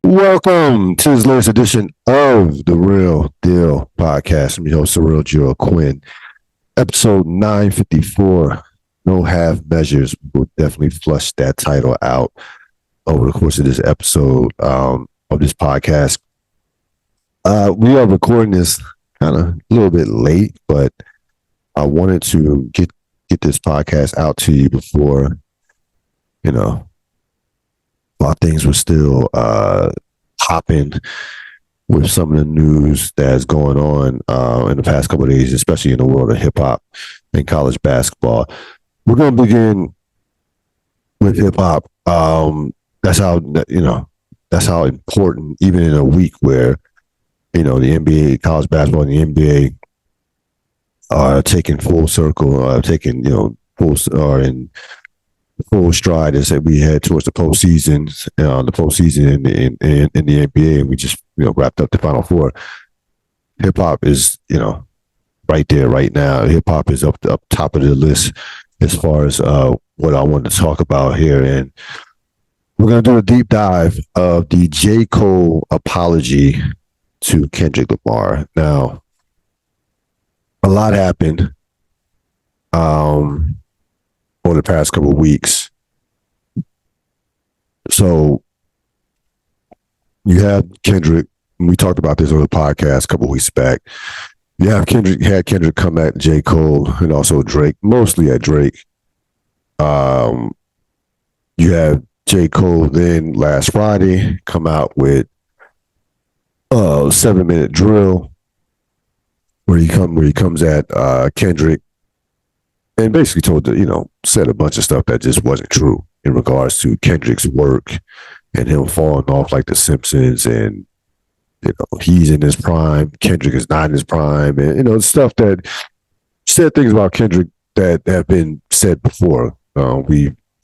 Welcome to this latest edition of the Real Deal Podcast. I'm your host, Surreal Joe Quinn. Episode 954. No half measures. We'll definitely flush that title out over the course of this episode of this podcast. We are recording this kind of a little bit late, but I wanted to get this podcast out to you before, while things were still popping with some of the news that's going on in the past couple of days, especially in the world of hip hop and college basketball. We're going to begin with hip hop. That's how important, even in a week where, the NBA, college basketball and the NBA are taking full circle, in full stride as we head towards the postseason. The postseason in the NBA, and we just wrapped up the Final Four. Hip hop is right there right now. Hip hop is up top of the list as far as what I wanted to talk about here, and we're gonna do a deep dive of the J. Cole apology to Kendrick Lamar. Now, a lot happened over the past couple of weeks. So you have Kendrick, we talked about this on the podcast a couple of weeks back. You have Kendrick come at J. Cole and also Drake, mostly at Drake. You have J. Cole then last Friday come out with a 7-minute drill where he comes at Kendrick and basically said a bunch of stuff that just wasn't true in regards to Kendrick's work and him falling off like The Simpsons, and he's in his prime, Kendrick is not in his prime, and stuff that said things about Kendrick that have been said before.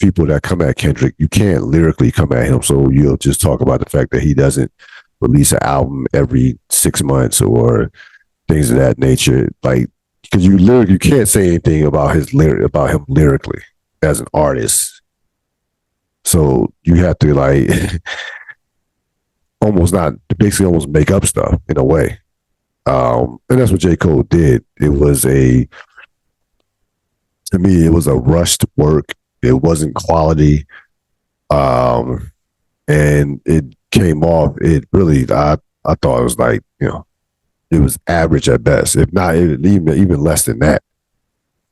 People that come at Kendrick, you can't lyrically come at him, so you'll just talk about the fact that he doesn't release an album every 6 months or things of that nature, like. Because you can't say anything about him lyrically as an artist, so you have to almost make up stuff in a way, and that's what J. Cole did. To me, it was a rushed work. It wasn't quality, and it came off. I thought it was it was average at best, if not even less than that.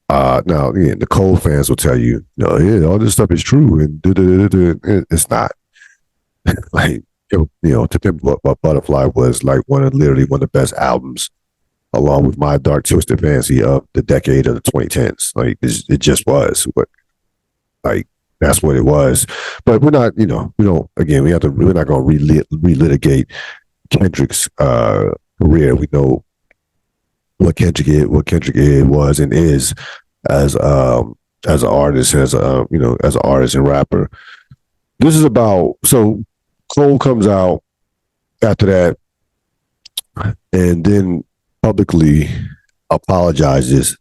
Now, again, the Cole fans will tell you, all this stuff is true, and it's not. To Pimp a Butterfly was literally one of the best albums, along with My Dark Twisted Fantasy, of the decade of the 2010s. It just was. That's what it was. But we're not, we're not going to relitigate Kendrick's career. We know what Kendrick was and is as an artist, as an artist and rapper. This is about, so Cole comes out after that and then publicly apologizes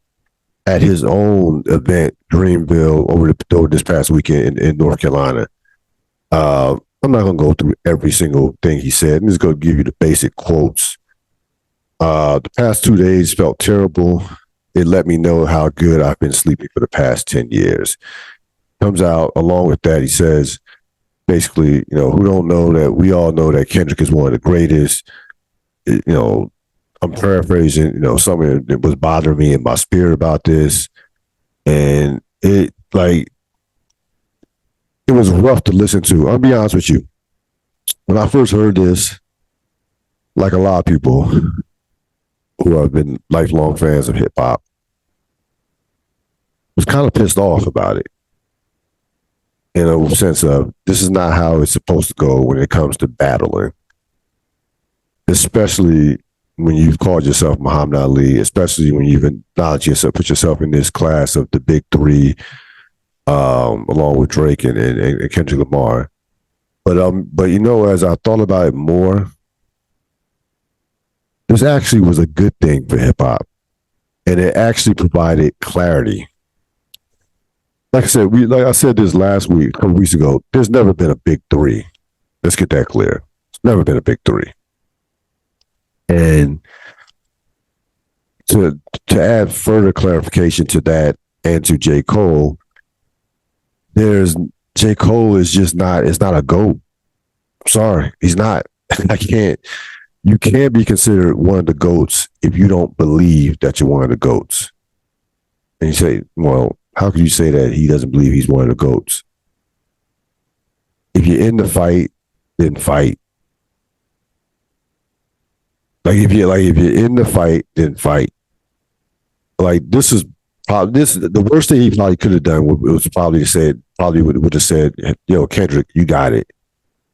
at his own event, Dreamville, over this past weekend in North Carolina. I'm not going to go through every single thing he said. I'm just going to give you the basic quotes. The past 2 days felt terrible. It let me know how good I've been sleeping for the past 10 years. Comes out along with that. He says, basically, who don't know that we all know that Kendrick is one of the greatest. I'm paraphrasing, something that was bothering me in my spirit about this. And it was rough to listen to. I'll be honest with you. When I first heard this, like a lot of people who have been lifelong fans of hip hop, was kind of pissed off about it, in a sense of, this is not how it's supposed to go when it comes to battling, especially when you've called yourself Muhammad Ali, especially when you've acknowledged yourself, put yourself in this class of the big three, along with Drake and Kendrick Lamar. But as I thought about it more, this actually was a good thing for hip hop, and it actually provided clarity. Like I said this last week, a couple weeks ago, there's never been a big three. Let's get that clear. Never been a big three. And to add further clarification to that and to J. Cole, J. Cole is just not, it's not a GOAT. Sorry, he's not. You can't be considered one of the GOATs if you don't believe that you're one of the GOATs. And you say, well, how can you say that he doesn't believe he's one of the GOATs? If you're in the fight, then fight. If you're in the fight, then fight. Like this is the worst thing he probably could have done was probably would have said, yo, Kendrick, you got it.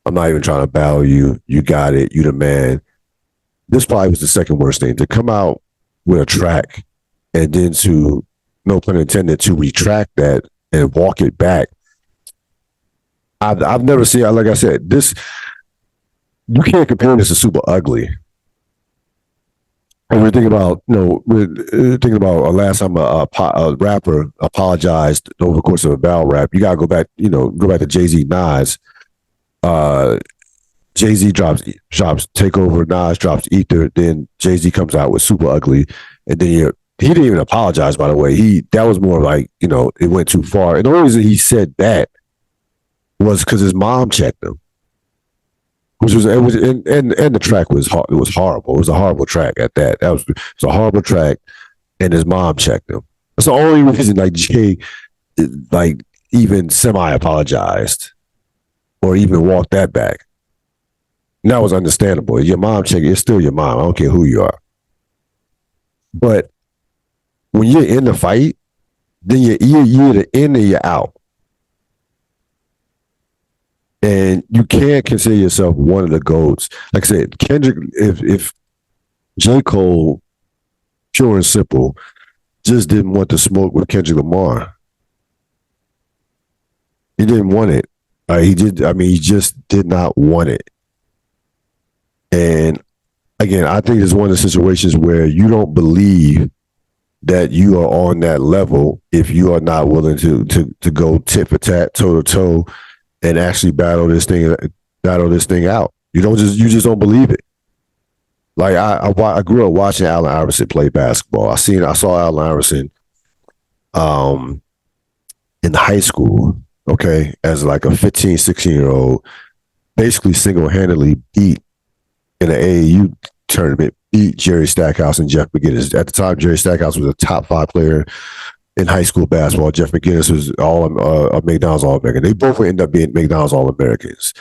I'm not even trying to battle you. You got it. You the man. This probably was the second worst thing, to come out with a track and then to, no pun intended, to retract that and walk it back. I've never seen, like I said, this, you can't compare this to Super Ugly. And we're thinking about, last time a rapper apologized over the course of a battle rap. You gotta go back to Jay-Z, Nas. Jay-Z drops Takeover, Nas drops Ether, then Jay-Z comes out with Super Ugly, and then he didn't even apologize, by the way. That was more like, it went too far. And the only reason he said that was because his mom checked him. And the track was it was horrible. It was a horrible track at that. It was a horrible track, and his mom checked him. That's the only reason Jay even semi apologized or even walked that back. And that was understandable. Your mom checked, it's still your mom. I don't care who you are. But when you're in the fight, then you're either in or you're out. And you can't consider yourself one of the GOATs. Like I said, Kendrick, if J. Cole, pure and simple, just didn't want to smoke with Kendrick Lamar. He didn't want it. He just did not want it. And again, I think it's one of the situations where you don't believe that you are on that level if you are not willing to go tit for tat, toe to toe, and actually battle this thing out. You just don't believe it. Like I grew up watching Allen Iverson play basketball. I saw Allen Iverson in high school, okay, as like a 15, 16-year-old, basically single-handedly beat in an AAU tournament, beat Jerry Stackhouse and Jeff McGinnis. At the time, Jerry Stackhouse was a top 5 player in high school basketball. Jeff McGinnis was a McDonald's All-American. They both would end up being McDonald's All-Americans.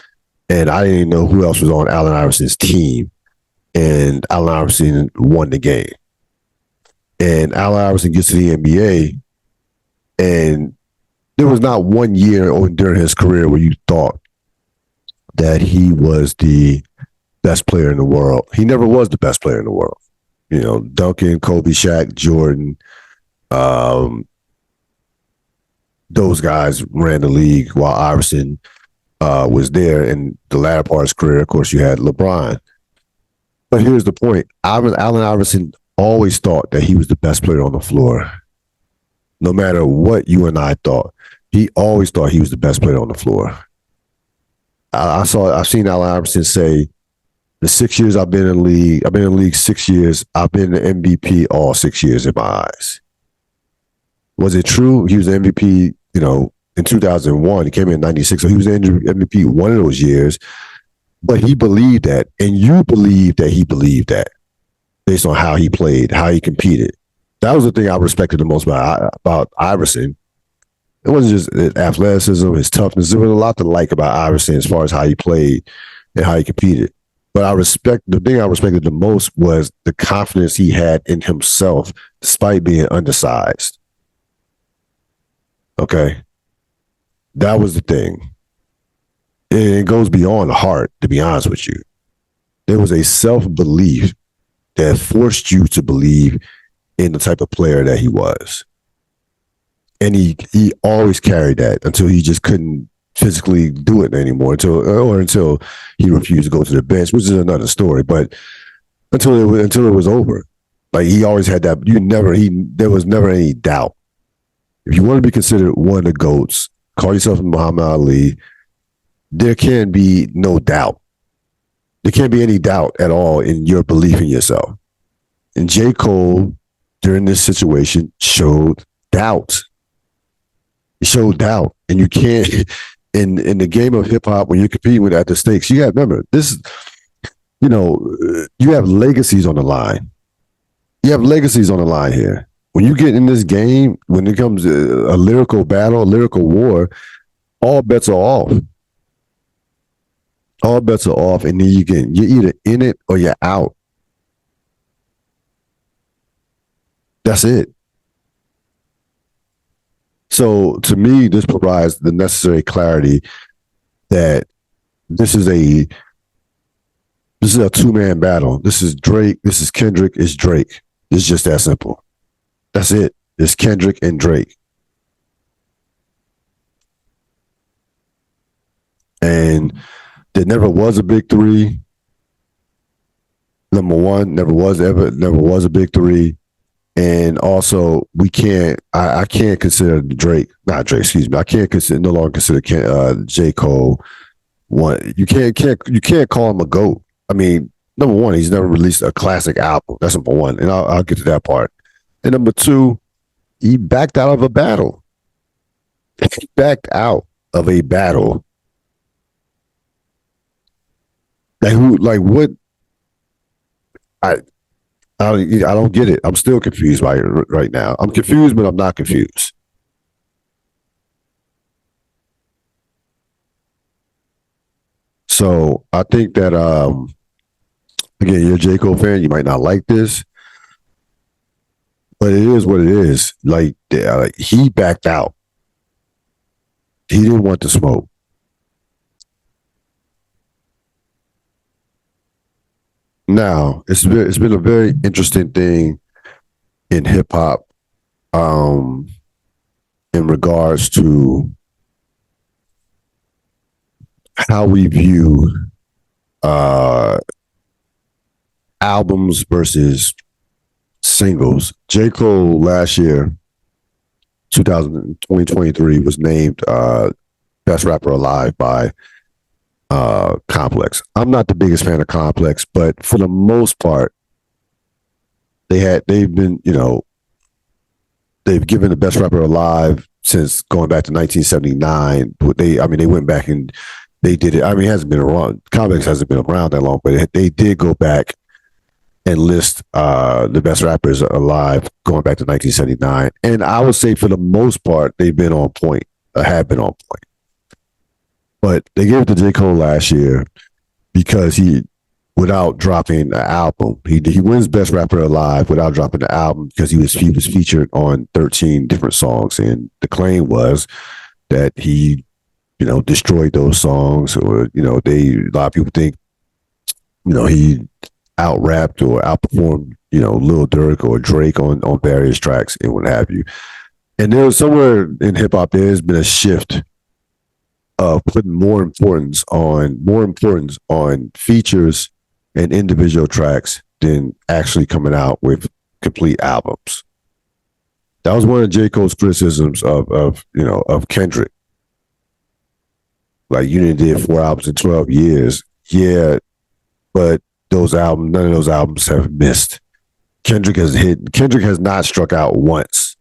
And I didn't even know who else was on Allen Iverson's team. And Allen Iverson won the game. And Allen Iverson gets to the NBA, and there was not one year during his career where you thought that he was the best player in the world. He never was the best player in the world. Duncan, Kobe, Shaq, Jordan, those guys ran the league while Iverson was there. In the latter part of his career, of course, you had LeBron. But here's the point. Allen Iverson always thought that he was the best player on the floor. No matter what you and I thought, he always thought he was the best player on the floor. I've seen Allen Iverson say, the 6 years I've been in the league 6 years, I've been the MVP all 6 years in my eyes. Was it true? He was the MVP, in 2001. He came in 96, so he was the MVP one of those years. But he believed that, and you believe that he believed that based on how he played, how he competed. That was the thing I respected the most about Iverson. It wasn't just his athleticism, his toughness. There was a lot to like about Iverson as far as how he played and how he competed. But the thing I respected the most was the confidence he had in himself, despite being undersized. Okay. That was the thing. It goes beyond the heart, to be honest with you. There was a self-belief that forced you to believe in the type of player that he was. And he always carried that until he just couldn't physically do it anymore, until he refused to go to the bench, which is another story. But until it was over, like he always had that. There was never any doubt. If you want to be considered one of the GOATs, call yourself Muhammad Ali. There can be no doubt. There can't be any doubt at all in your belief in yourself. And J. Cole, during this situation, showed doubt. He showed doubt. And you can't, in the game of hip hop, when you're competing with at the stakes, you got to remember, this, you have legacies on the line. You have legacies on the line here. When you get in this game, when it comes to a lyrical battle, a lyrical war, all bets are off. All bets are off, and then you're either in it or you're out. That's it. So to me, this provides the necessary clarity that this is a two-man battle. This is Drake. This is Kendrick. It's Drake. It's just that simple. That's it. It's Kendrick and Drake. And there never was a big three. Number one, never was a big three. And also, I can't consider I can't no longer consider J. Cole one. You can't call him a GOAT. I mean, number one, he's never released a classic album. That's number one. And I'll get to that part. And number two, he backed out of a battle. He backed out of a battle. What? I don't get it. I'm still confused by it right now. I'm confused, but I'm not confused. So I think that again, you're a J. Cole fan. You might not like this, but it is what it is. Like he backed out. He didn't want the smoke. Now, it's been a very interesting thing in hip hop, in regards to how we view albums versus singles. J. Cole last year, 2023, was named Best Rapper Alive by Complex. I'm not the biggest fan of Complex, but for the most part, they've been, they've given the Best Rapper Alive since going back to 1979. They went back and they did it. I mean, it hasn't been around. Complex hasn't been around that long, but they did go back and list the best rappers alive going back to 1979. And I would say for the most part, they've been on point, have been on point. But they gave it to J. Cole last year because without dropping an album, he wins Best Rapper Alive without dropping the album because he was featured on 13 different songs, and the claim was that he, destroyed those songs, or a lot of people think, he out rapped or outperformed, Lil Durk or Drake on various tracks and what have you. And there was somewhere in hip hop, there's been a shift of putting more importance on features and individual tracks than actually coming out with complete albums. That was one of J. Cole's criticisms of Kendrick. Like, you did 4 albums in 12 years. Yeah, but none of those albums have missed. Kendrick has not struck out once.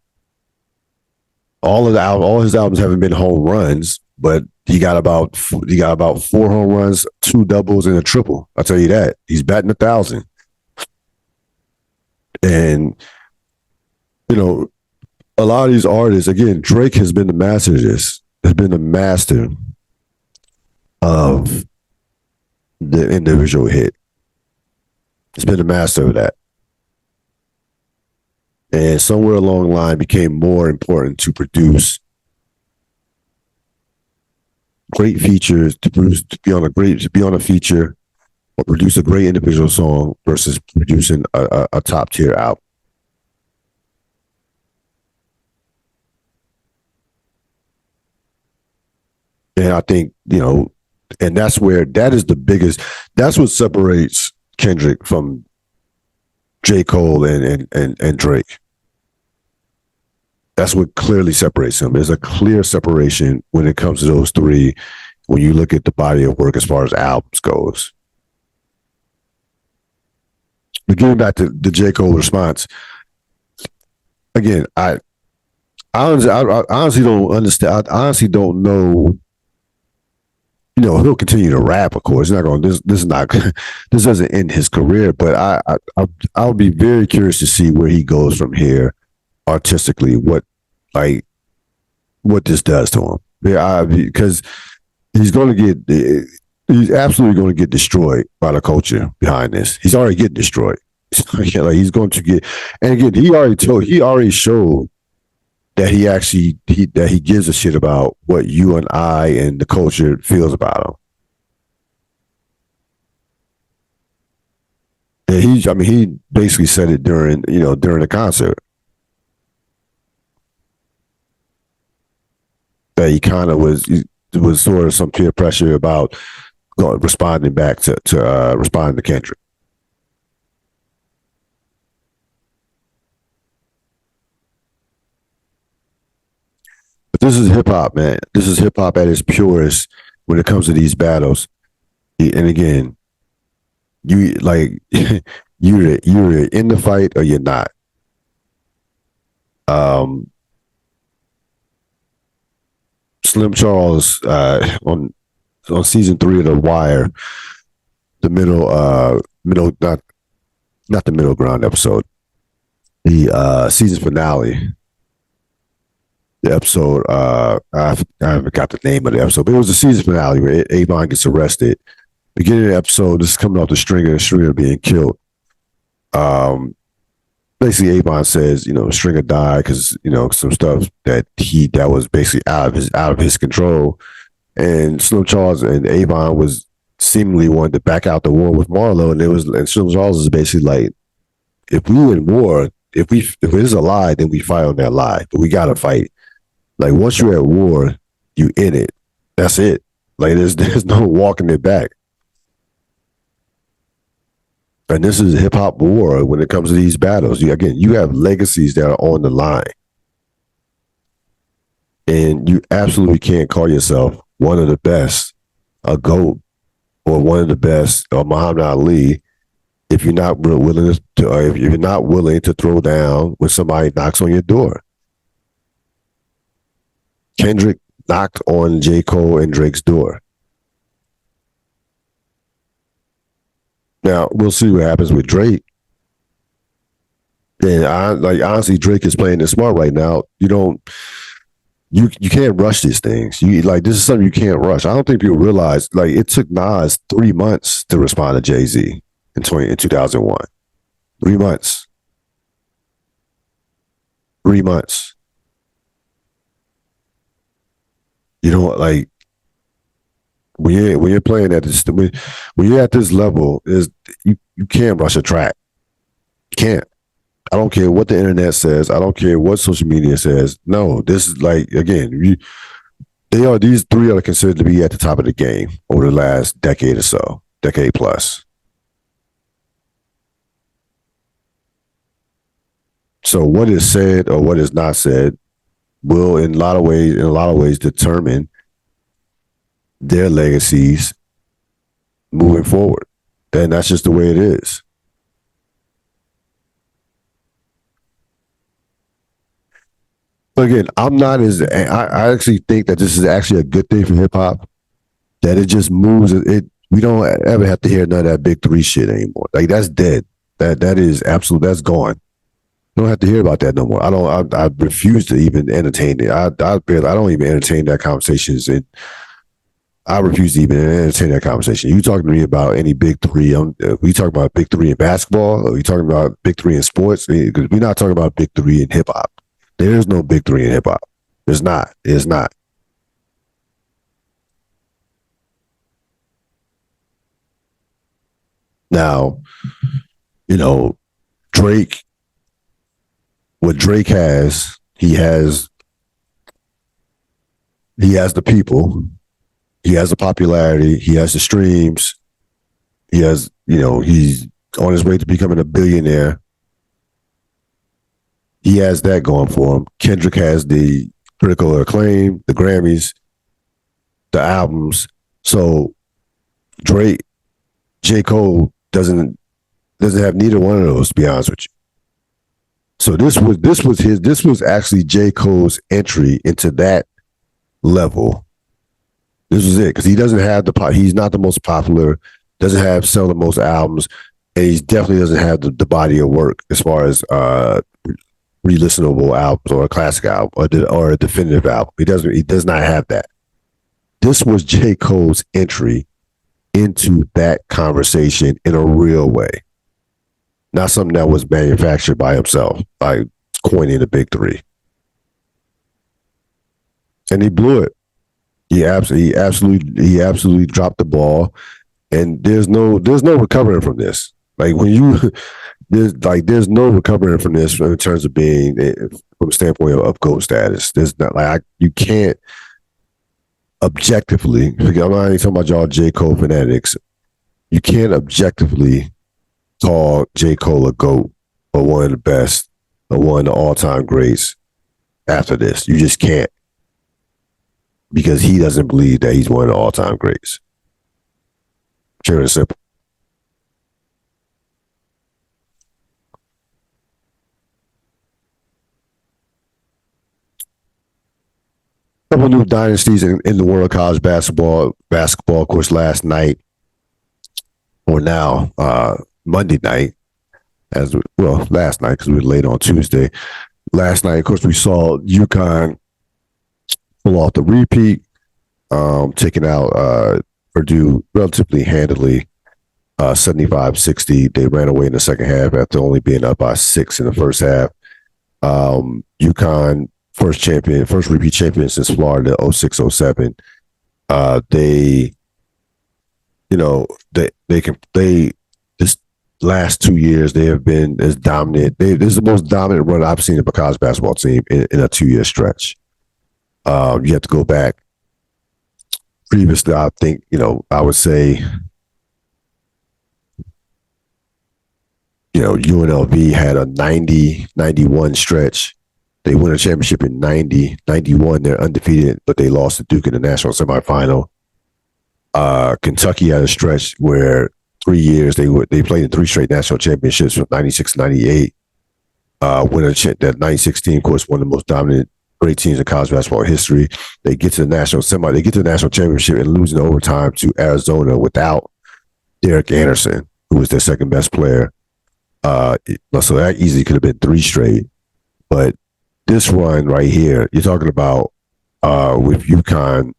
All his albums haven't been home runs, but he got about 4 home runs, 2 doubles, and a triple. I'll tell you that. He's batting 1,000. And, a lot of these artists, again, Drake has been the master of this. Has been the master of the individual hit. He's been the master of that. And somewhere along the line became more important to produce great features, to be on a feature or produce a great individual song versus producing a top tier album. And I think, and that's what separates Kendrick from J. Cole and Drake. That's what clearly separates them. There's a clear separation when it comes to those three, when you look at the body of work as far as albums goes. But getting back to the J. Cole response, again, I honestly don't understand. I honestly don't know. He'll continue to rap, of course. He's not going. This is not. This doesn't end his career. But I'll be very curious to see where he goes from here, artistically. What this does to him. Yeah, because he's going to get. He's absolutely going to get destroyed by the culture behind this. He's already getting destroyed. Like he's going to get. And again, he already showed that that he gives a shit about what you and I and the culture feels about him. And he basically said it during the concert that he kind of was sort of some peer pressure about responding back to responding to Kendrick. But this is hip hop, man. This is hip hop at its purest when it comes to these battles. And again, you like you're in the fight or you're not. Um, Slim Charles on season 3 of The Wire, the middle not the middle ground episode, the season finale. The episode, I forgot the name of the episode, but it was the season finale where Avon gets arrested. Beginning of the episode, this is coming off the Stringer being killed. Basically Avon says, Stringer died because, some stuff that was basically out of his control. And Slim Charles and Avon was seemingly wanted to back out the war with Marlo, and Slim Charles is basically like, if we in war, if it is a lie, then we fight on that lie. But we gotta fight. Like once you're at war, you in it. That's it. Like there's no walking it back. And this is hip hop war when it comes to these battles. You have legacies that are on the line. And you absolutely can't call yourself one of the best, a GOAT, or one of the best, or Muhammad Ali, if you're not willing to, or if you're not willing to throw down when somebody knocks on your door. Kendrick knocked on J. Cole and Drake's door. Now we'll see what happens with Drake. And honestly, Drake is playing it smart right now. You can't rush these things. This is something you can't rush. I don't think people realize it took Nas 3 months to respond to Jay-Z in 2001. 3 months. 3 months. When you're playing at this, when you're at this level, you can't rush a track. You can't. I don't care what the internet says. I don't care what social media says. No, this is these three are considered to be at the top of the game over the last decade or so, decade plus. So what is said or what is not said will in a lot of ways determine their legacies moving forward. And that's just the way it is. But again, I actually think that this is actually a good thing for hip hop. That it just moves it. We don't ever have to hear none of that big three shit anymore. Like that's dead. That is absolute. That's gone. Don't have to hear about that no more. I refuse to even entertain it. I don't even entertain that conversations, and I refuse to even entertain that conversation. You talking to me about any big three? We talking about big three in basketball? Are we talking about big three in sports? Because we're not talking about big three in hip hop. There is no big three in hip hop. There's not. There's not. Now, Drake. What Drake has, he has the people, he has the popularity, he has the streams, he has, he's on his way to becoming a billionaire. He has that going for him. Kendrick has the critical acclaim, the Grammys, the albums. So Drake, J. Cole doesn't Doesn't have neither one of those, to be honest with you. So this was actually J. Cole's entry into that level. This was it because he doesn't have he's not the most popular, doesn't have sell the most albums, and he definitely doesn't have the body of work as far as re-listenable albums or a classic album or a definitive album. He does not have that. This was J. Cole's entry into that conversation in a real way. Not something that was manufactured by himself, by coining the big three. And he blew it. He absolutely dropped the ball. And there's no recovering from this. Like when you there's no recovering from this in terms of being from a standpoint of GOAT status. There's not you can't objectively. I'm not even talking about y'all J. Cole fanatics. You can't objectively call J. Cole a GOAT or one of the best or one of the all-time greats after this. You just can't. Because he doesn't believe that he's one of the all-time greats. Pure and simple. Couple new dynasties in the world of college basketball. Basketball, of course, last night or now Monday night, last night because we were late on Tuesday. Last night, of course, we saw UConn pull off the repeat, taking out Purdue relatively handily, 75-60. They ran away in the second half after only being up by 6 in the first half. UConn, first repeat champion since Florida, 06-07. This last 2 years, they have been as dominant. This is the most dominant run I've seen of a college basketball team in a 2-year stretch. You have to go back. Previously, I think, I would say, UNLV had a 90-91 stretch. They won a championship in 90-91. They're undefeated, but they lost to Duke in the national semifinal. Kentucky had a stretch where 3 years they played in 3 straight national championships from 96-98. That 96 team, of course, one of the most dominant great teams in college basketball history. They get to the national championship and lose in overtime to Arizona without Derek Anderson, who was their second best player. So that easily could have been 3 straight. But this run right here, you're talking about with UConn,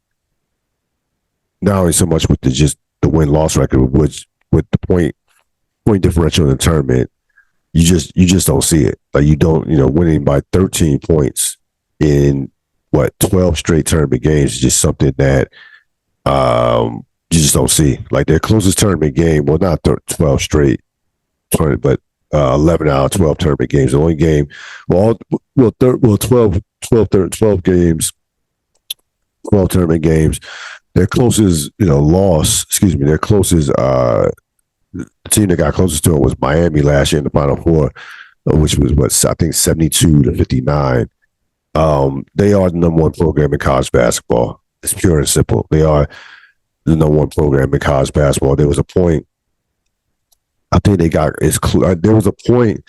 not only so much with the win-loss record, which with the point differential in the tournament, you just don't see it. Like you don't, winning by 13 points in 12 straight tournament games is just something that you just don't see. Like their closest tournament game, well, not 12 straight tournament, but 11 out of 12 tournament games. The only game, 12 games, 12 tournament games. Their closest, their closest team that got closest to it was Miami last year in the Final Four, which was I think 72-59. They are the number one program in college basketball. It's pure and simple. They are the number one program in college basketball. There was a point, I think there was a point,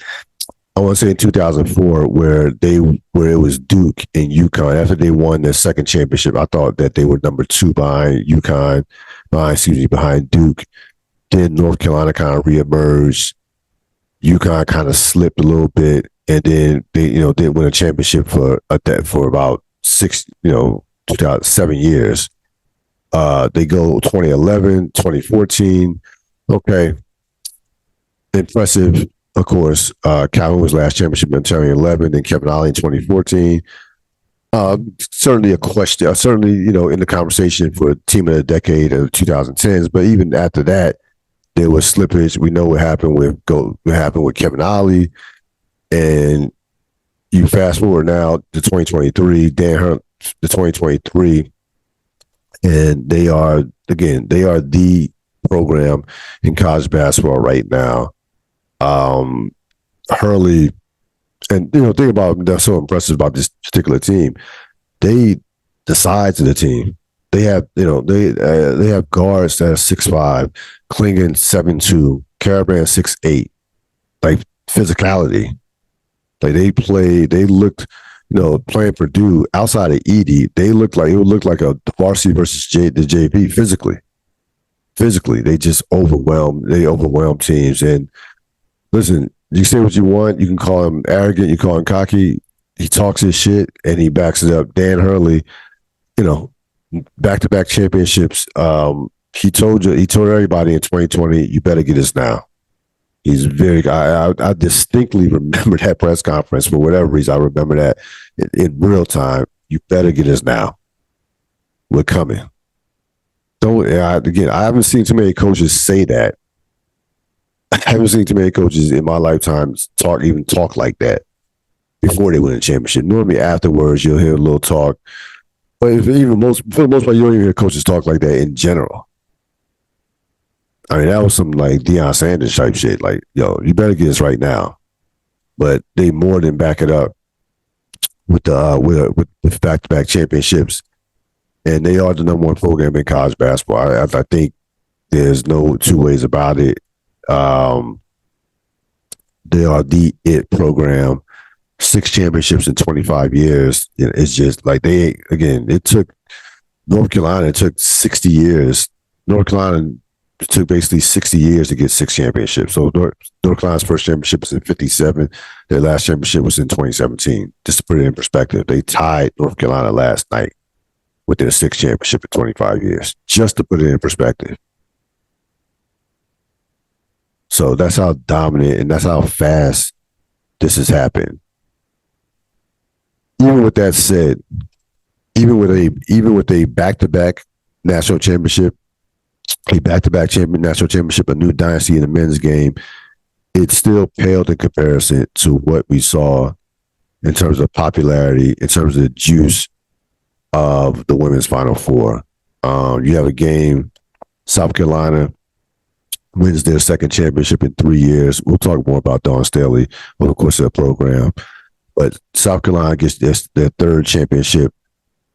I want to say in 2004, where it was Duke and UConn. After they won their second championship, I thought that they were number 2 behind Duke. Then North Carolina kind of reemerged. UConn kind of slipped a little bit, and then they did win a championship for about 7 years. They go 2011, 2014. Okay, impressive. Of course, Calvin was last championship in 2011, then Kevin Ollie in 2014. Certainly a question. Certainly, in the conversation for team of the decade of 2010s. But even after that, there was slippage. We know what happened with Kevin Ollie, and you fast forward now to 2023, Dan Hunt, the 2023, and they are the program in college basketball right now. Hurley, and think about that's so impressive about this particular team. The size of the team. They have they have guards that are 6'5", Klingon 7'2", Caravan 6'8", like physicality. Like they looked, playing Purdue outside of Edie, it would look like a varsity versus the JV physically. Physically, they overwhelmed teams. And listen, you say what you want. You can call him arrogant, you call him cocky. He talks his shit and he backs it up. Dan Hurley, back-to-back championships. He told everybody in 2020, you better get this now. He's I distinctly remember that press conference for whatever reason. I remember that in real time. You better get this now. We're coming. I haven't seen too many coaches say that. I haven't seen too many coaches in my lifetime talk like that before they win a championship. Normally afterwards, you'll hear a little talk. But for the most part, you don't even hear coaches talk like that in general. I mean, that was some like Deion Sanders type shit. Like, yo, you better get this right now. But they more than back it up with back-to-back championships, and they are the number one program in college basketball. I think there's no two ways about it. They are the it program. 6 championships in 25 years. It's just like it took North Carolina. It took 60 years. North Carolina took basically 60 years to get 6 championships. So North Carolina's first championship was in 57. Their last championship was in 2017. Just to put it in perspective, they tied North Carolina last night with their 6th championship in 25 years. Just to put it in perspective. So that's how dominant and that's how fast this has happened. Even with that said, even with a back-to-back national championship, national championship, a new dynasty in the men's game, it still paled in comparison to what we saw in terms of popularity, in terms of the juice of the women's Final Four. You have a game, South Carolina wins their 2nd championship in 3 years. We'll talk more about Dawn Staley over the course of the program. But South Carolina gets their 3rd championship,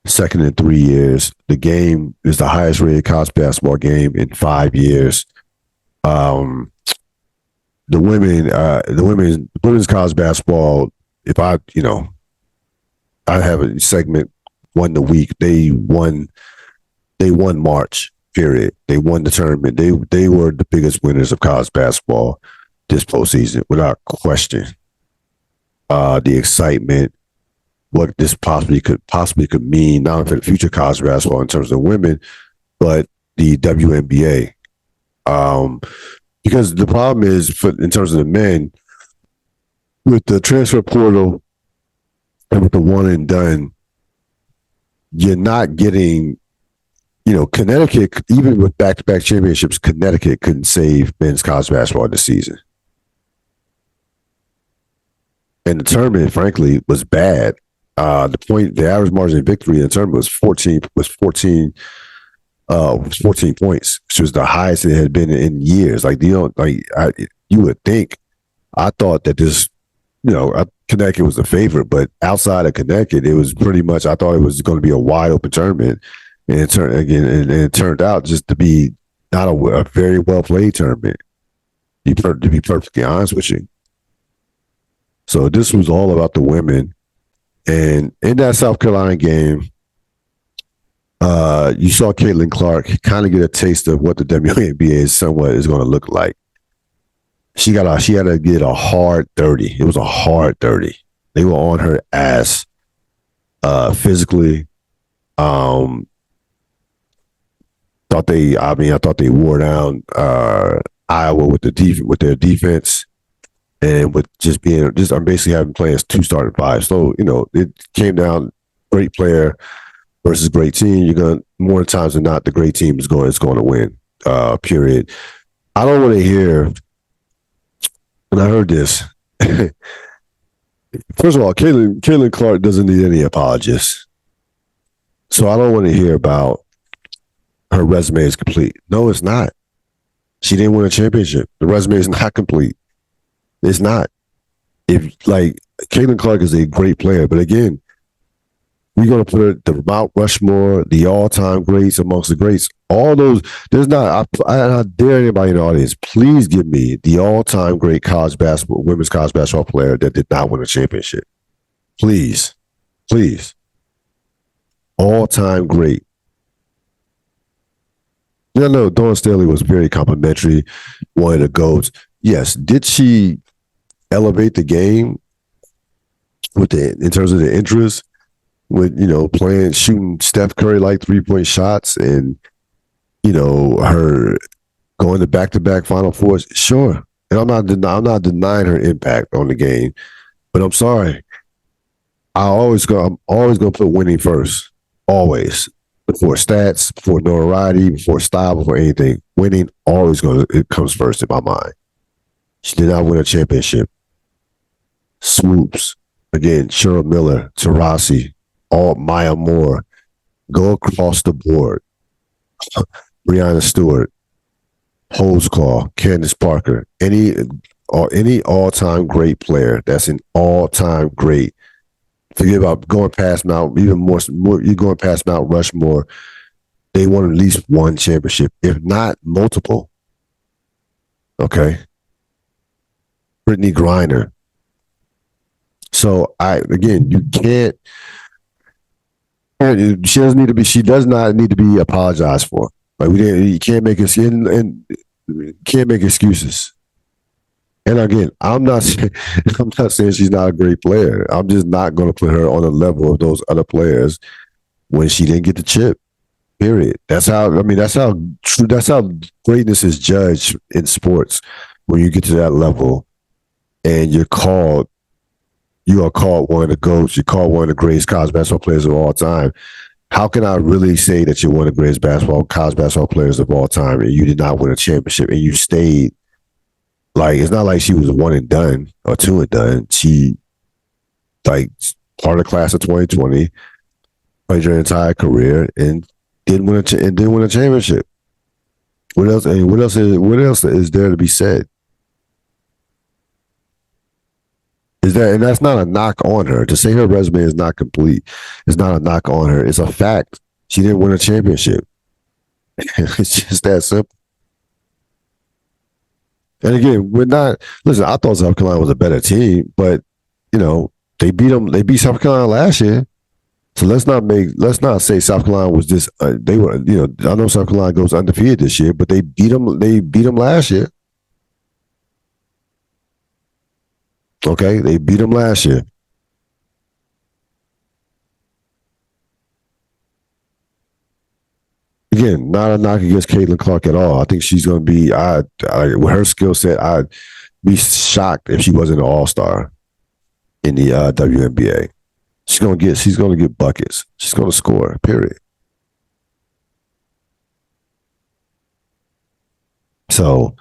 2nd in 3 years. The game is the highest rated college basketball game in 5 years. The women's college basketball, if I have a segment won the week. They won March, period. They won the tournament. They were the biggest winners of college basketball this postseason, without question. The excitement, what this possibly could mean, not only for the future college basketball in terms of women, but the WNBA. Because the problem is, in terms of the men, with the transfer portal and with the one and done, you're not getting, Connecticut, even with back-to-back championships, Connecticut couldn't save men's college basketball this season. And the tournament, frankly, was bad. The average margin of victory in the tournament was 14 points, which was the highest it had been in years. Like, you would think. I thought that this, Connecticut was the favorite, but outside of Connecticut, it was pretty much. I thought it was going to be a wide open tournament, and it turned out just to be not a very well played tournament. To be perfectly honest with you. So this was all about the women. And in that South Carolina game, you saw Caitlin Clark kind of get a taste of what the WNBA is going to look like. She had to get a hard 30. It was a hard 30. They were on her ass physically. I thought they wore down Iowa with their defense. And with I'm basically having players 2 starting 5. So, it came down great player versus great team. You're going more times than not, the great team is going to win. Period. I don't want to hear, and I heard this. First of all, Caitlin Clark doesn't need any apologists. So I don't want to hear about her resume is complete. No, it's not. She didn't win a championship. The resume is not complete. It's not. Caitlin Clark is a great player, but again, We're gonna put the Mount Rushmore, the all-time greats amongst the greats. All those, there's not. I dare anybody in the audience, please give me the all-time great college basketball, women's college basketball player that did not win a championship. Please, please, all-time great. Yeah, no, Dawn Staley was very complimentary, one of the goats. Yes, did she elevate the game with the in terms of the interest? With playing shooting Steph Curry like 3-point shots and her going to back Final Fours, sure. And I'm not denying her impact on the game, but I'm sorry. I'm always gonna put winning first. Always. Before stats, before notoriety, before style, before anything. Winning it comes first in my mind. She did not win a championship. Swoops. Again, Cheryl Miller, Taurasi, all Maya Moore. Go across the board. Breanna Stewart, Holdsclaw, Candace Parker, any all-time great player that's an all-time great. Forget about going past Mount, even more you're going past Mount Rushmore. They won at least one championship, if not multiple. Okay. Brittany Griner. So you can't. She does not need to be apologized for. Like you can't make and can't make excuses. And again, I'm not saying she's not a great player. I'm just not going to put her on the level of those other players when she didn't get the chip. Period. That's how greatness is judged in sports. When you get to that level, and you are called one of the GOATs, you're called one of the greatest college basketball players of all time. How can I really say that you're one of the greatest college basketball players of all time and you did not win a championship and you stayed? Like, it's not like she was one and done or two and done. She, like, part of the class of 2020, played her entire career and didn't win a championship. What else is there to be said? And that's not a knock on her. To say her resume is not complete is not a knock on her. It's a fact. She didn't win a championship. It's just that simple. And again, listen, I thought South Carolina was a better team, but they beat South Carolina last year. So let's not say South Carolina was just they were, I know South Carolina goes undefeated this year, but they beat them last year. Okay, they beat them last year. Again, not a knock against Caitlin Clark at all. I think she's going to be. With her skill set, I'd be shocked if she wasn't an All-Star in the WNBA. She's going to get buckets. She's going to score. Period. So,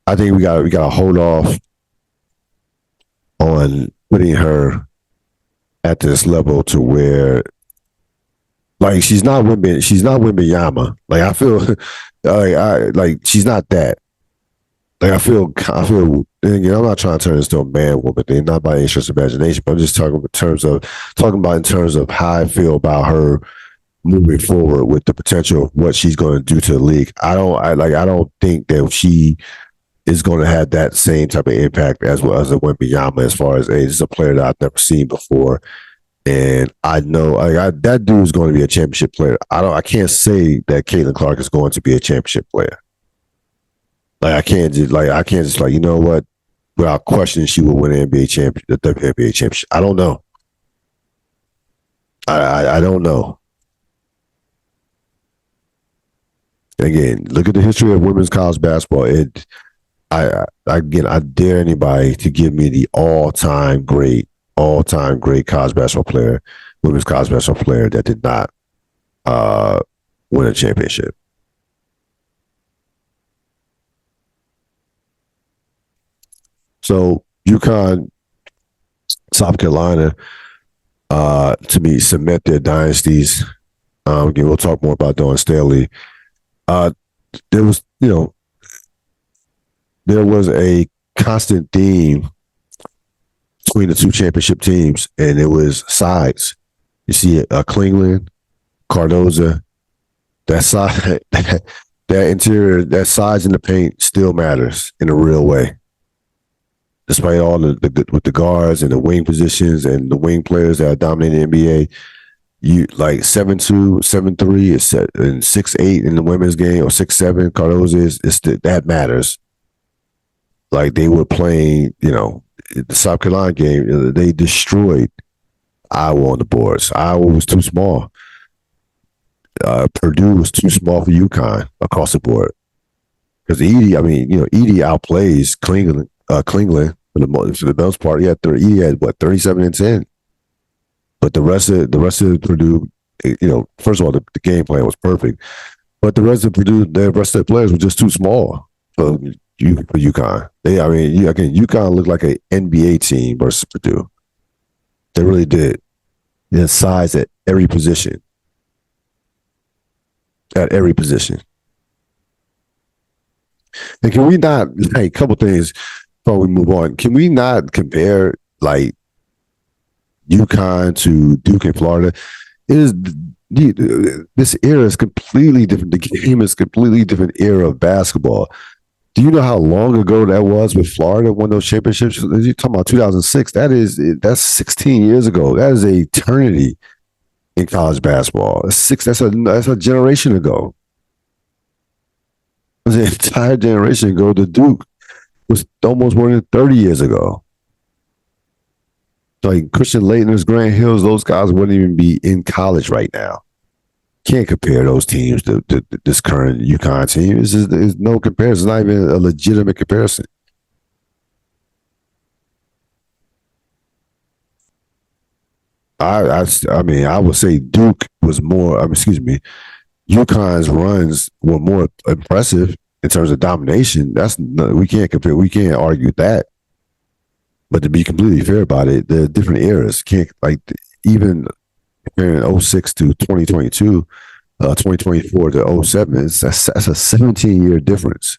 I think we got to hold off on putting her at this level to where, like, she's not Wembanyama. Like, I feel like she's not that. Like, I feel. And again, I'm not trying to turn this to a man woman thing, not by any stretch of imagination. But I'm just talking in terms of how I feel about her moving forward with the potential of what she's going to do to the league. I don't think that she is going to have that same type of impact as well as a Wembanyama, as far as, hey, this is a player that I've never seen before. And I know that dude is going to be a championship player. I can't say that Caitlin Clark is going to be a championship player. Like, I can't just you know what, without question, she will win the WNBA championship. I don't know. I don't know. Again, look at the history of women's college basketball. I dare anybody to give me the all-time great college basketball player, women's college basketball player that did not win a championship. So UConn, South Carolina, to me, cement their dynasties. Again, we'll talk more about Dawn Staley. There was a constant theme between the two championship teams, and it was sides. You see Klingland, Cardoza. That side, that interior, that size in the paint still matters in a real way. Despite all the with the guards and the wing positions and the wing players that are dominating the NBA, you like 7'2", 7'3", and 6'8" in the women's game, or 6'7", Cardozo that matters. Like they were playing, the South Carolina game, they destroyed Iowa on the boards. Iowa was too small. Purdue was too small for UConn across the board. Because Edey outplays Klingland for the most part. Edey had what, 37-10. But the rest of Purdue, first of all, the game plan was perfect. But the rest of the players were just too small for UConn. UConn looked like an NBA team versus Purdue. They really did. They had size at every position. At every position. And can we not, a couple things before we move on, can we not compare like UConn to Duke and Florida? This era is completely different. The game is completely different era of basketball. Do you know how long ago that was with Florida won those championships? You're talking about 2006. That's 16 years ago. That is an eternity in college basketball. That's a generation ago. It was an entire generation ago. The Duke was almost more than 30 years ago. Like Christian Laettner's, Grant Hills, those guys wouldn't even be in college right now. Can't compare those teams to this current UConn team. There's no comparison. It's not even a legitimate comparison. I would say Duke was more. UConn's runs were more impressive in terms of domination. We can't compare. We can't argue that. But to be completely fair about it, the different eras can't even comparing 06 to 2022, 2024 to 07. That's a 17-year difference.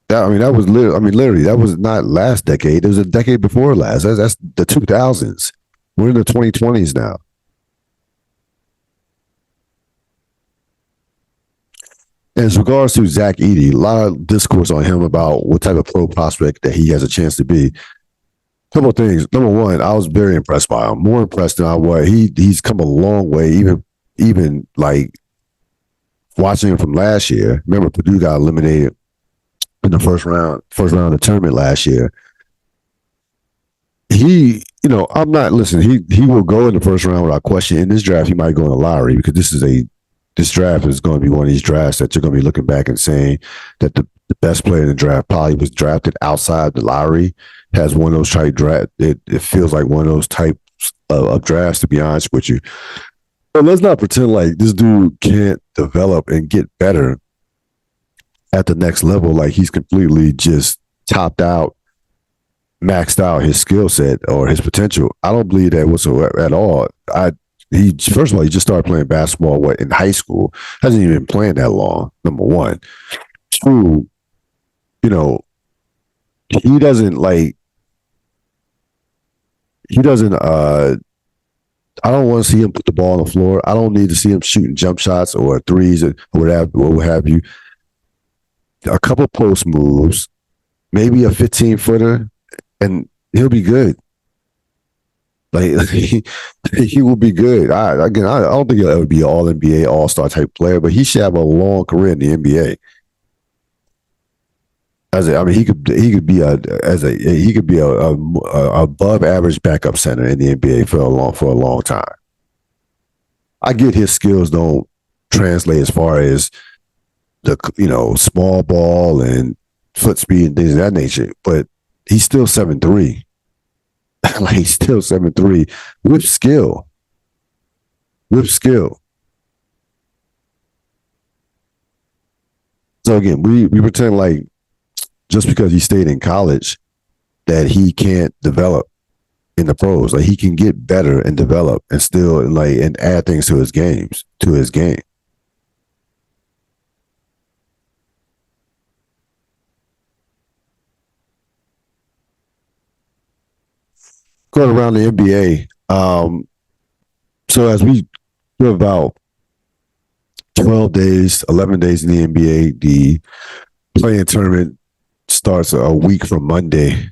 That was literally, that was not last decade. It was a decade before last. That's the 2000s. We're in the 2020s now. As regards to Zach Edey, a lot of discourse on him about what type of pro prospect that he has a chance to be. Couple of things. Number one, I was very impressed by him. More impressed than I was. He's come a long way. Even like watching him from last year. Remember, Purdue got eliminated in the first round of the tournament last year. I'm not listening. He will go in the first round without question. In this draft, he might go in the lottery because this draft is going to be one of these drafts that you're going to be looking back and saying that the best player in the draft probably was drafted outside the lottery, has one of those type draft. It feels like one of those types of drafts, to be honest with you. But let's not pretend like this dude can't develop and get better at the next level. Like he's completely just topped out, maxed out his skill set or his potential. I don't believe that whatsoever at all. First of all, he just started playing basketball in high school. Hasn't even been playing that long. Number one. Two, he doesn't I don't want to see him put the ball on the floor. I don't need to see him shooting jump shots or threes or what have you. A couple post moves, maybe a 15-footer, and he'll be good. Like he will be good. I don't think he'll ever be an All NBA, All Star type player, but he should have a long career in the NBA. He could be a above average backup center in the NBA for a long time. I get his skills don't translate as far as the small ball and foot speed and things of that nature, but he's still 7'3". Like he's still 7'3" with skill. With skill. So again, we pretend like just because he stayed in college that he can't develop in the pros. Like he can get better and develop and still and add things to his game. going around the NBA. So as we're about 12 days, 11 days in the NBA, the playing tournament starts a week from Monday.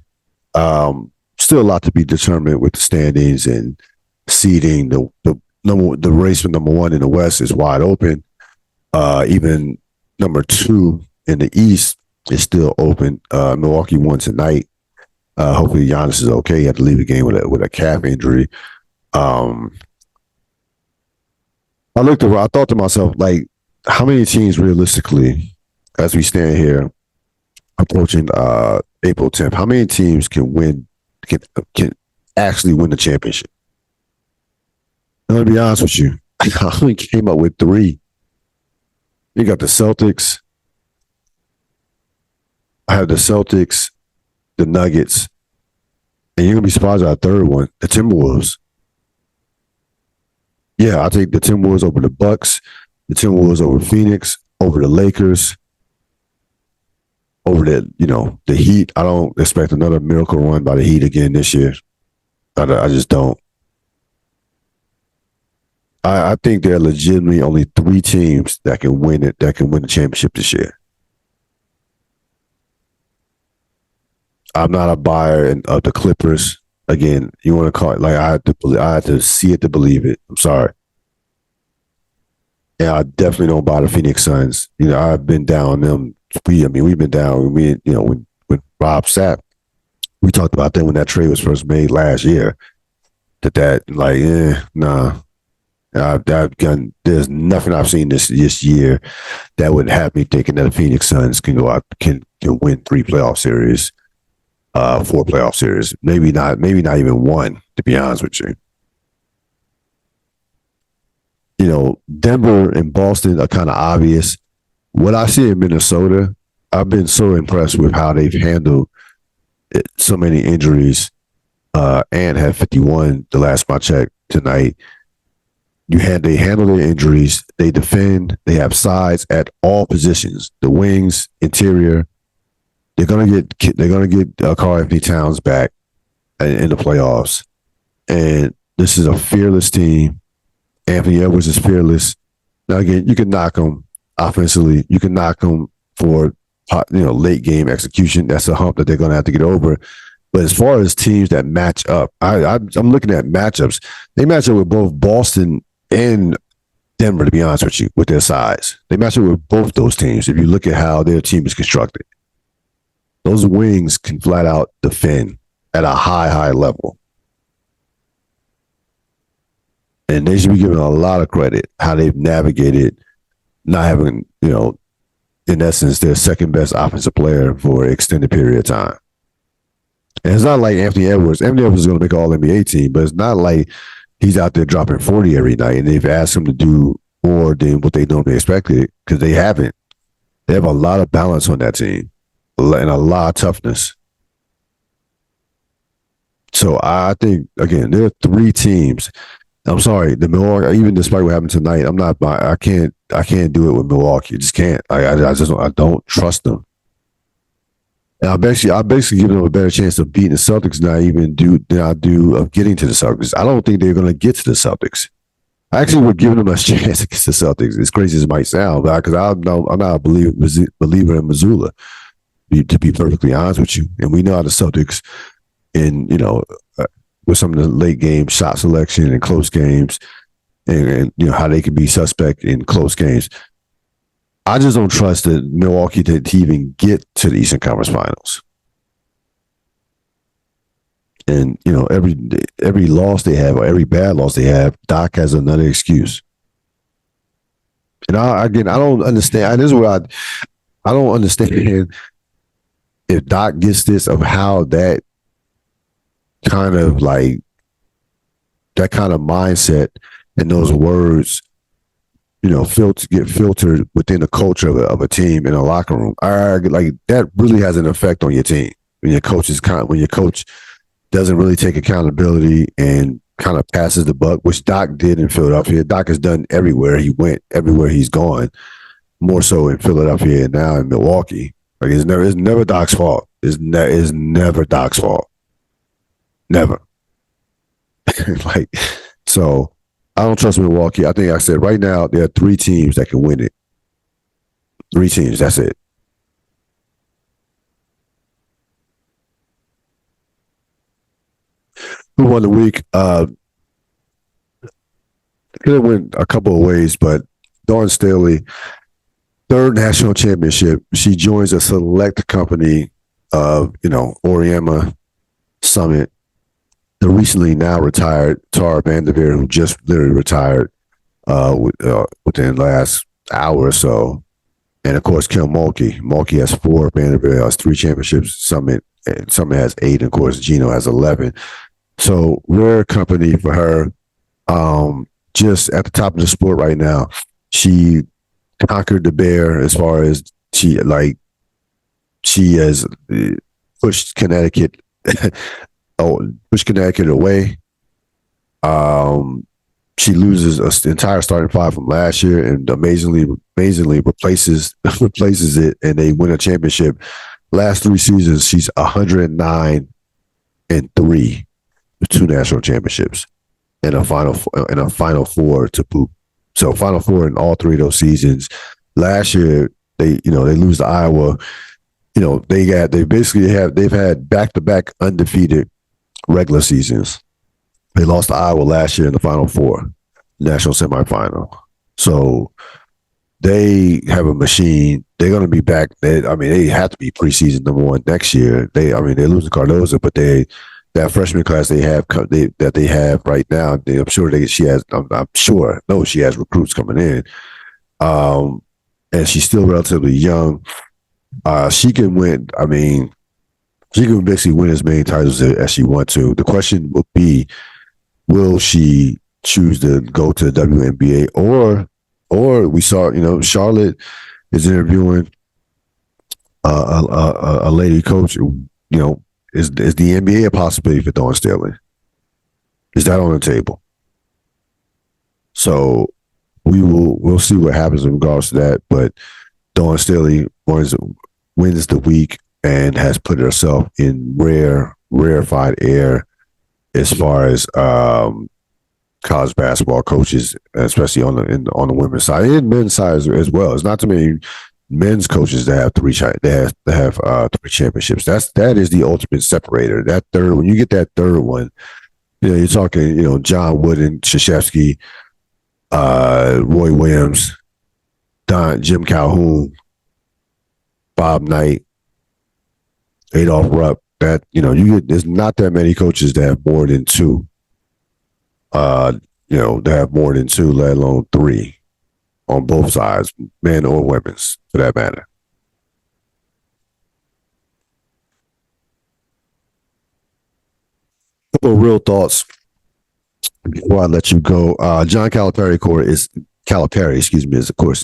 Still a lot to be determined with the standings and seeding. The race for number one in the West is wide open. Even number two in the East is still open. Milwaukee won tonight. Hopefully Giannis is okay. He had to leave the game with a calf injury. Um, I looked around. I thought to myself, like, how many teams realistically, as we stand here approaching April 10th, how many teams can actually win the championship? And I'll be honest with you, I only came up with three. You got the Celtics. I have the Celtics, the Nuggets, and you're gonna be surprised at a third one, the Timberwolves. Yeah, I take the Timberwolves over the Bucks, the Timberwolves over Phoenix, over the Lakers, over the Heat. I don't expect another miracle run by the Heat again this year. I just don't. I think there are legitimately only three teams that can win it, that can win the championship this year. I'm not a buyer of the Clippers. Again, you want to call it like I had to see it to believe it. I'm sorry. Yeah, I definitely don't buy the Phoenix Suns. I've been down them. We've been down. When Rob Sapp, we talked about that when that trade was first made last year. Nah. There's nothing I've seen this year that would have me thinking that the Phoenix Suns can go out can win three playoff series, four playoff series. Maybe not even one. To be honest with you. Denver and Boston are kind of obvious. What I see in Minnesota, I've been so impressed with how they've handled so many injuries and had 51 the last my check tonight. They handle their injuries, they defend, they have sides at all positions, the wings, interior. They're gonna get Karl-Anthony Towns back in the playoffs, and this is a fearless team. Anthony Edwards is fearless. Now again, you can knock him offensively. You can knock him for late game execution. That's a hump that they're going to have to get over. But as far as teams that match up, I'm looking at matchups. They match up with both Boston and Denver, to be honest with you, with their size. They match up with both those teams if you look at how their team is constructed. Those wings can flat out defend at a high level. And they should be given a lot of credit how they've navigated not having, in essence, their second best offensive player for an extended period of time. And it's not like Anthony Edwards. Anthony Edwards is going to make an All-NBA team, but it's not like he's out there dropping 40 every night and they've asked him to do more than what they normally expected because they haven't. They have a lot of balance on that team and a lot of toughness. So I think, again, there are three teams. I'm sorry, the Milwaukee. Even despite what happened tonight, I can't do it with Milwaukee. I just can't. I don't trust them. And I basically give them a better chance of beating the Celtics than I do of getting to the Celtics. I don't think they're going to get to the Celtics. I actually would give them a chance against the Celtics. As crazy as it might sound, because I'm not a believer in Missoula. To be perfectly honest with you, and we know how the Celtics, with some of the late game shot selection and close games, and how they can be suspect in close games. I just don't trust that Milwaukee to even get to the Eastern Conference Finals. And every loss they have or every bad loss they have, Doc has another excuse. And I don't understand. This is what I don't understand if Doc gets this of how that kind of mindset and those words, get filtered within the culture of a team in a locker room. That really has an effect on your team when your coach doesn't really take accountability and kind of passes the buck, which Doc did in Philadelphia. Doc has done everywhere he went, everywhere he's gone, more so in Philadelphia and now in Milwaukee. It's never Doc's fault. It's never Doc's fault. Never. like, so I don't trust Milwaukee. I think I said right now there are three teams that can win it. Three teams. That's it. Who won the week? Could have went a couple of ways, but Dawn Staley, third national championship. She joins a select company of, Oriema Summit. The recently now retired Tara Vanderveer, who just literally retired within the last hour or so. And of course, Kim Mulkey. Mulkey has four, Vanderveer has three championships. Summit has eight, and of course, Gino has 11. So rare company for her. Just at the top of the sport right now. She conquered the bear as far as she has pushed Connecticut pushed Connecticut away. She loses the entire starting five from last year and amazingly replaces it, and they win a championship. Last three seasons, she's 109-3 with two national championships and a final four to boot. So final four in all three of those seasons. Last year, they lose to Iowa. They've had back-to-back undefeated regular seasons. They lost to Iowa last year in the Final Four, national semifinal. So they have a machine. They're going to be back. They have to be preseason number one next year. They're losing Cardozo, but that freshman class they have right now. She has recruits coming in, and she's still relatively young. She can win. She can basically win as many titles as she wants to. The question will be, will she choose to go to the WNBA or we saw, Charlotte is interviewing a lady coach. Is the NBA a possibility for Dawn Staley? Is that on the table? So we'll see what happens in regards to that. But Dawn Staley wins the week and has put herself in rarefied air as far as college basketball coaches, especially on the women's side and men's side as well. It's not too many men's coaches that have three championships. That is the ultimate separator. That third, when you get that third one, you're talking, John Wooden, Krzyzewski, Roy Williams, Jim Calhoun, Bob Knight, Adolph Rupp. That there's not that many coaches that have more than two. That have more than two, let alone three, on both sides, men or women's, for that matter. Couple of real thoughts before I let you go. John Calipari,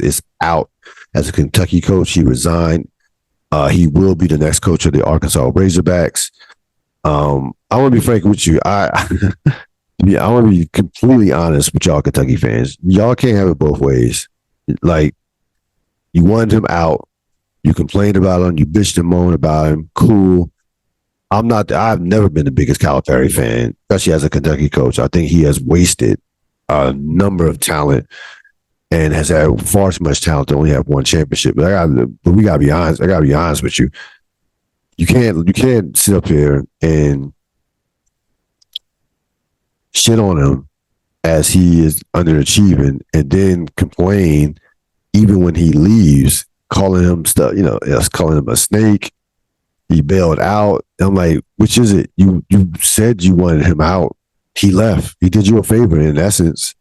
is out as a Kentucky coach. He resigned. He will be the next coach of the Arkansas Razorbacks. I want to be frank with you. I want to be completely honest with y'all Kentucky fans. Y'all can't have it both ways. Like, you wanted him out. You complained about him. You bitched and moaned about him. Cool. I've never been the biggest Calipari fan, especially as a Kentucky coach. I think he has wasted a number of talent and has had far too much talent to only have one championship. But we gotta be honest. I gotta be honest with you. You can't sit up here and shit on him as he is underachieving and then complain even when he leaves, calling him stuff, calling him a snake. He bailed out. I'm like, which is it? You said you wanted him out. He left. He did you a favor in essence.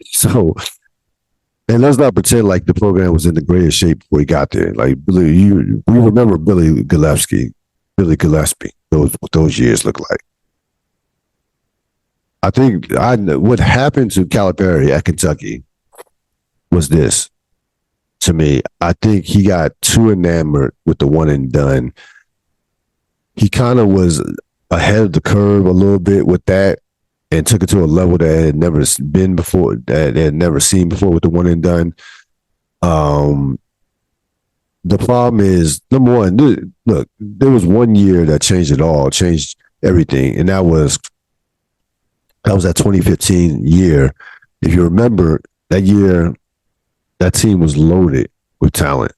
So, and let's not pretend like the program was in the greatest shape before he got there. Like, we remember Billy Gillispie, what those years look like. I think what happened to Calipari at Kentucky was this. To me, I think he got too enamored with the one and done. He kind of was ahead of the curve a little bit with that and took it to a level that had never been before, that they had never seen before with the one and done. The problem is, number one, look, there was 1 year that changed it all, changed everything, and that was That was that 2015 year. If you remember that year, that team was loaded with talent.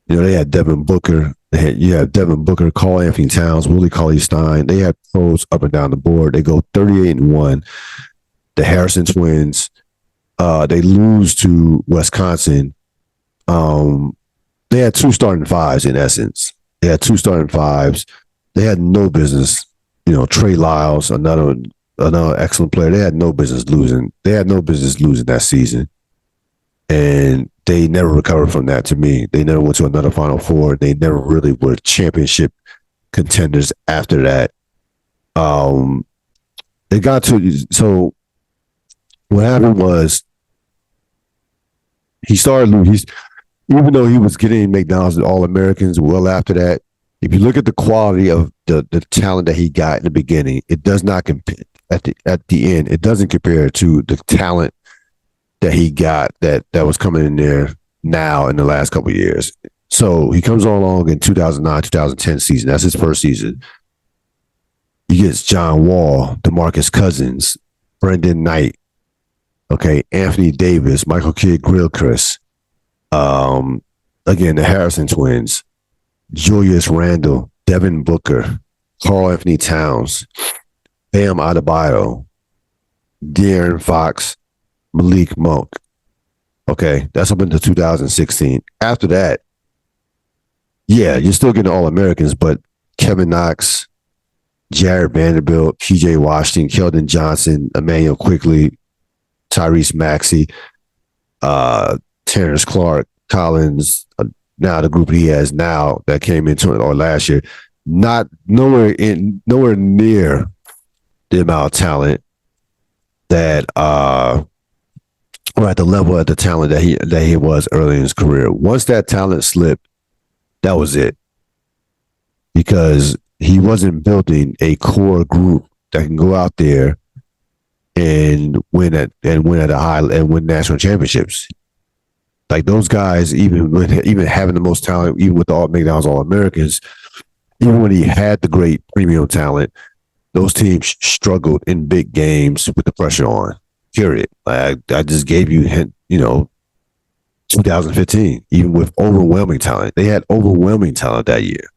You know, they had Devin Booker. You have Devin Booker, Karl Anthony Towns, Willie Cauley-Stein. They had pros up and down the board. They go 38-1. The Harrison twins. They lose to Wisconsin. They had two starting fives in essence. They had two starting fives. They had no business. You know, Trey Lyles, another excellent player. They had no business losing. They had no business losing that season. And they never recovered from that to me. They never went to another Final Four. They never really were championship contenders after that. They got to, so what happened was he started losing. Even though he was getting McDonald's and All-Americans well after that, if you look at the quality of the talent that he got in the beginning, it does not compare at the end. It doesn't compare to the talent that he got that was coming in there now in the last couple of years. So he comes along in 2009, 2010 season. That's his first season. He gets John Wall, DeMarcus Cousins, Brendan Knight, okay, Anthony Davis, Michael Kidd-Gilchrist, again, the Harrison twins, Julius Randle, Devin Booker, Karl Anthony Towns, Bam Adebayo, De'Aaron Fox, Malik Monk. Okay, that's up into 2016. After that, yeah, you're still getting All-Americans, but Kevin Knox, Jared Vanderbilt, PJ Washington, Keldon Johnson, Emmanuel Quickley, Tyrese Maxey, Terrence Clark, Collins, now the group he has now that came into it or last year, nowhere near the amount of talent that or at the level of the talent that he was early in his career. Once that talent slipped, that was it. Because he wasn't building a core group that can go out there and win at a high and win national championships. Like those guys, even having the most talent, even with the McDonald's All-Americans, even when he had the great premium talent, those teams struggled in big games with the pressure on. Period. Like I just gave you, 2015, even with overwhelming talent, they had overwhelming talent that year.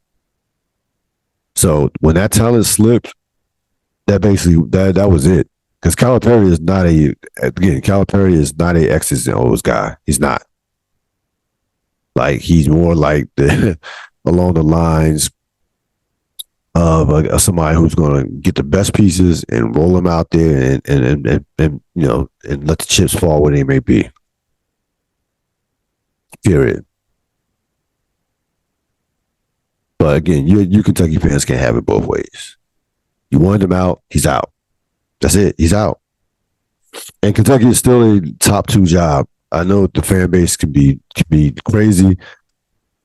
So when that talent slipped, that basically that was it. Because Calipari is not a X's and O's guy. He's not. Like he's more like along the lines of somebody who's going to get the best pieces and roll them out there and let the chips fall where they may be. Period. But again, you Kentucky fans can't have it both ways. You wanted him out, he's out. That's it. He's out. And Kentucky is still a top 2 job. I know the fan base can be crazy.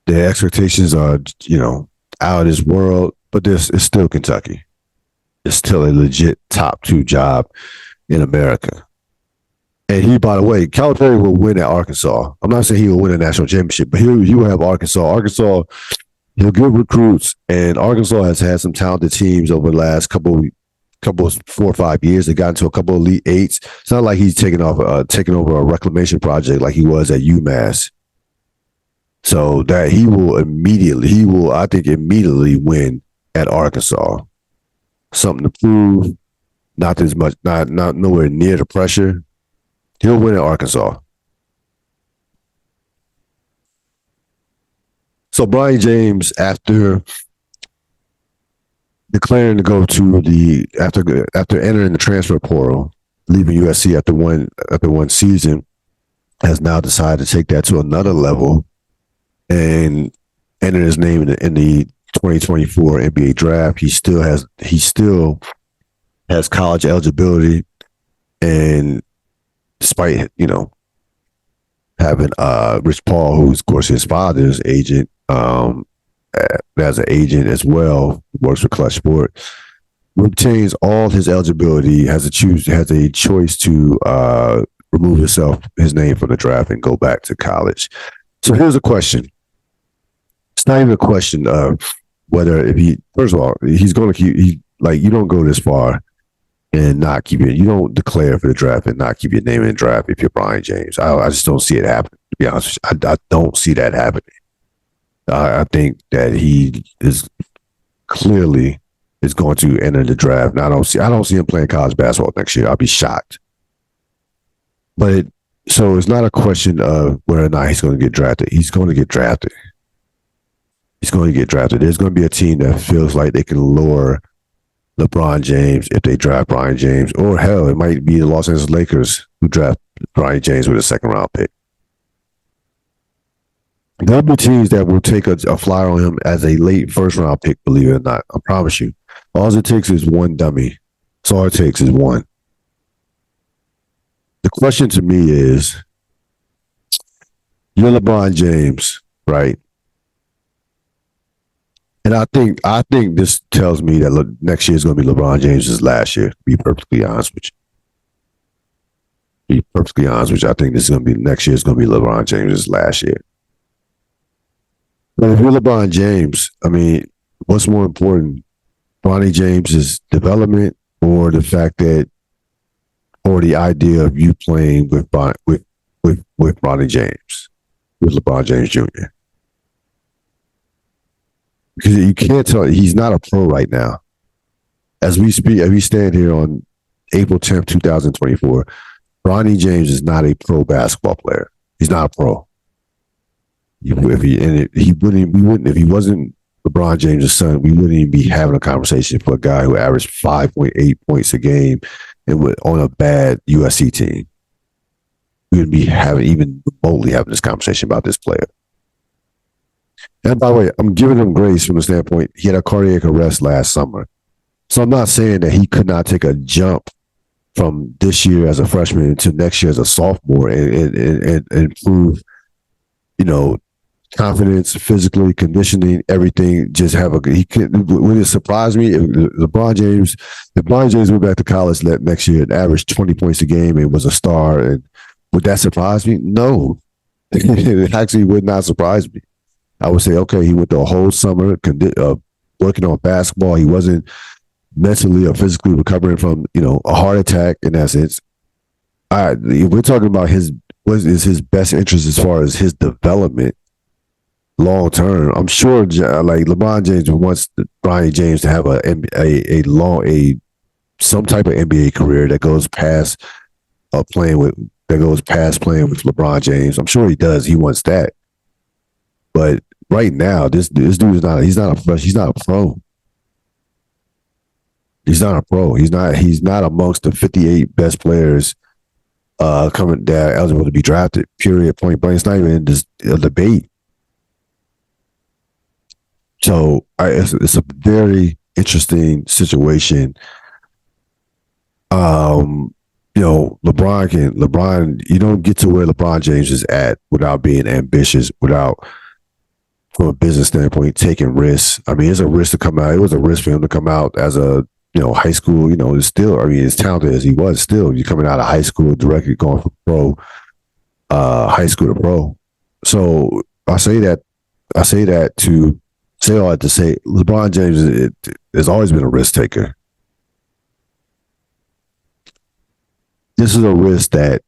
The expectations are, out of this world, but this is still Kentucky. It's still a legit top 2 job in America. And he, by the way, Calipari will win at Arkansas. I'm not saying he will win a national championship, but he will have Arkansas. Arkansas, he'll get recruits, and Arkansas has had some talented teams over the last couple 4 or 5 years. They got into a couple of Elite Eights. It's not like he's taking over a reclamation project like he was at UMass. So that he will immediately win at Arkansas. Something to prove, not as much, not nowhere near the pressure. He'll win at Arkansas. So Brian James, after declaring to go to after entering the transfer portal, leaving USC after one season, has now decided to take that to another level and enter his name in the 2024 NBA draft. He still has college eligibility, and despite having Rich Paul, who's of course his father's agent, as an agent as well, works for Clutch Sport, retains all his eligibility, has a choice to remove his name from the draft and go back to college. So here's a question. It's not even a question of whether first of all, he's going to keep, you don't go this far and not keep it. You don't declare for the draft and not keep your name in the draft if you're Brian James. I just don't see it happen. To be honest, I don't see that happening. I think that he is clearly is going to enter the draft. Now, I don't see him playing college basketball next year. I'll be shocked. But so it's not a question of whether or not he's going to get drafted. He's going to get drafted. He's going to get drafted. There's going to be a team that feels like they can lure LeBron James if they draft Brian James, or hell, it might be the Los Angeles Lakers who draft Brian James with a second round pick. There'll be teams that will take a flyer on him as a late first round pick, believe it or not. I promise you. All it takes is one dummy. That's all it takes is one. The question to me is, you're LeBron James, right? And I think this tells me that next year is going to be LeBron James' last year, to be perfectly honest with you. Be perfectly honest with you. I think this is going to be next year is going to be LeBron James' last year. But if you're LeBron James, I mean, what's more important, Bronny James's development or the fact that, or the idea of you playing with Bronny James, with LeBron James Jr.? Because you can't tell, he's not a pro right now. As we stand here on April 10th, 2024, Bronny James is not a pro basketball player. He's not a pro. If he wasn't LeBron James' son, we wouldn't even be having a conversation for a guy who averaged 5.8 points a game and on a bad USC team. We wouldn't be even remotely having this conversation about this player. And by the way, I'm giving him grace from the standpoint he had a cardiac arrest last summer. So I'm not saying that he could not take a jump from this year as a freshman to next year as a sophomore and improve, confidence, physically, conditioning, everything. Just have would it surprise me if LeBron James went back to college next year and averaged 20 points a game and was a star? And would that surprise me? No, it actually would not surprise me. I would say, okay, he went the whole summer working on basketball. He wasn't mentally or physically recovering from, a heart attack in that sense. We're talking about what is his best interest as far as his development long term. I'm sure like LeBron James wants Brian James to have some type of NBA career that goes past playing with LeBron James. I'm sure he does. He wants that. But right now, this dude is not. He's not a pro. He's not a pro. He's not amongst the 58 best players coming that are eligible to be drafted. Period. Point blank. It's not even a debate. So it's a very interesting situation. LeBron, you don't get to where LeBron James is at without being ambitious, without, from a business standpoint, taking risks. I mean, it's a risk to come out. It was a risk for him to come out as a, high school, it's still, as talented as he was, still, you're coming out of high school directly going from pro, high school to pro. So I say that to say all that to say LeBron James has always been a risk taker. This is a risk that,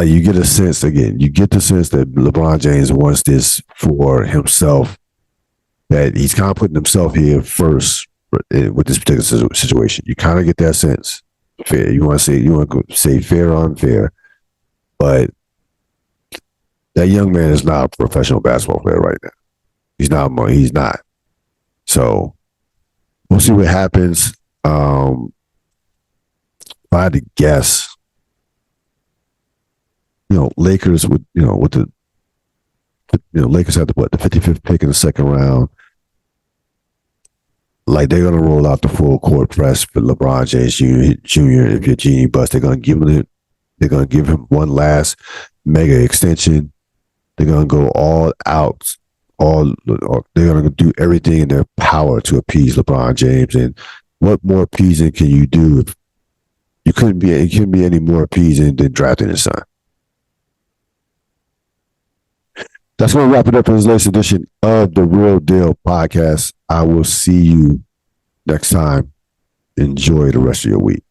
you get a sense again. You get the sense that LeBron James wants this for himself. That he's kind of putting himself here first with this particular situation. You kind of get that sense. Fair. You want to say fair or unfair, but that young man is not a professional basketball player right now. He's not. He's not. So we'll see what happens. If I had to guess, Lakers would, Lakers had the 55th pick in the second round. Like, they're gonna roll out the full court press for LeBron James Jr. If you're Genie Bus, they're gonna give him one last mega extension. They're gonna go all out. They're gonna do everything in their power to appease LeBron James. And what more appeasing can you do? It couldn't be any more appeasing than drafting his son. That's going to wrap it up for this latest edition of the Real Deal Podcast. I will see you next time. Enjoy the rest of your week.